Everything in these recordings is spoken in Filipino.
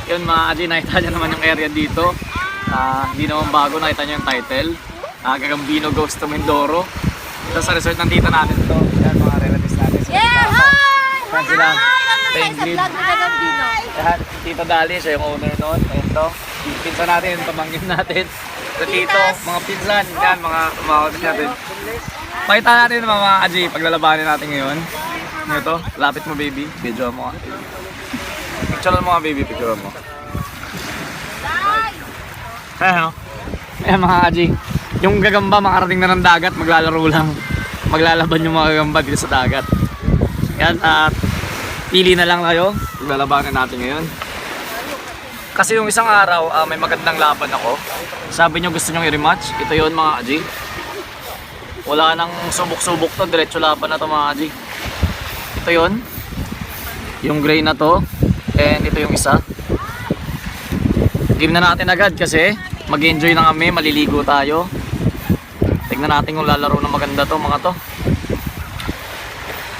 Yun mga Aji, nakita nyo naman yung area dito. Hindi naman bago, nakita nyo yung title. Gagambino Goes to Mindoro. Ito sa resort ng tita natin to. Yan mga relatives natin. Yeah! Hi! Yan sila. Penguin! Yan, Tito Dali, siya yung owner noon. Ayan to. Pinsan natin, pamangkin natin. Sa tito, mga pinsan. Yan, mga kapatid natin. Pakita natin mga Aji, paglalabanin natin ngayon. Ito, lapit mo baby. Video mo. Picture mo baby, picture mo. Ayan, ayan mga Aji. Yung gagamba makarating na ng dagat, maglalaro lang. Maglalaban yung mga gagamba dito sa dagat. Yan, pili na lang kayo. Maglalabanan natin ngayon. Kasi yung isang araw, may magandang laban ako. Sabi nyo gusto nyo i-rematch. Ito yun mga Aji. Wala nang subok-subok to, diretso laban na to mga Aji. Ito yun. Yung gray na to. And ito yung isa. Game na natin agad kasi mag-enjoy na kami, maliligo tayo. Tignan natin kung lalaro na maganda to mga to.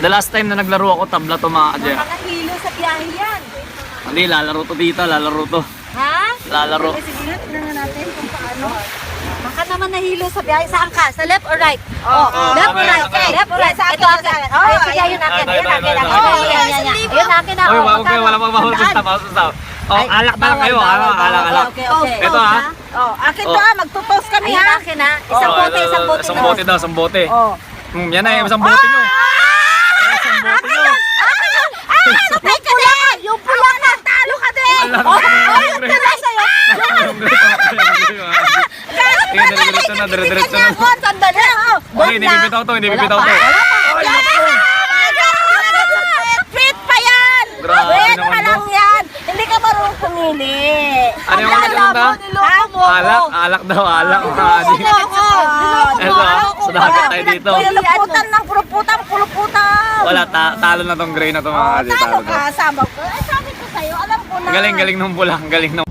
The last time na naglaro ako, tabla to mga Aji. Nakahilo sa biyahe yan. Hindi, lalaro to tita, lalaro to. Ha? Lalaro. Sige, tignan natin kung paano. Baka naman nahilo sa biyahe. Saan ka? Sa left or right? Oh, left or right? Okay. Left or right? Sa akin. Oh, sige, yun akin. Yun akin. Yun akin na. Uy, okay, wala pang mahal. Basta. Oh, alak na lang kayo. Alak. Okay. Ito ha. Oh, akin to ha. Magtutos kami ha. Ayun akin ha. Isang bote, isang bote. Isang bote daw, isang bote. Oh. Yan na, isang bote nyo. Isang bote nyo. Natay ka din! Yung pula na! Talo ka din! Yung pula sa'yo! Diretso na, diretso na. Sandali! Hindi bibitaw to, hindi bibitaw to. Fit pa yan! Grabe Wait naman pa to. lang yan! Hindi ka marunong pumili. Ano yung mga ganda? Alak daw, alak. Ito sa dagat tayo dito. Puluputan ng puluputan. Wala, talo na tong gray na to mga Aji. Talo Talo ka, na. sama ko. Sabi ko sa'yo, alam ko na. Galing ng pula, galing ng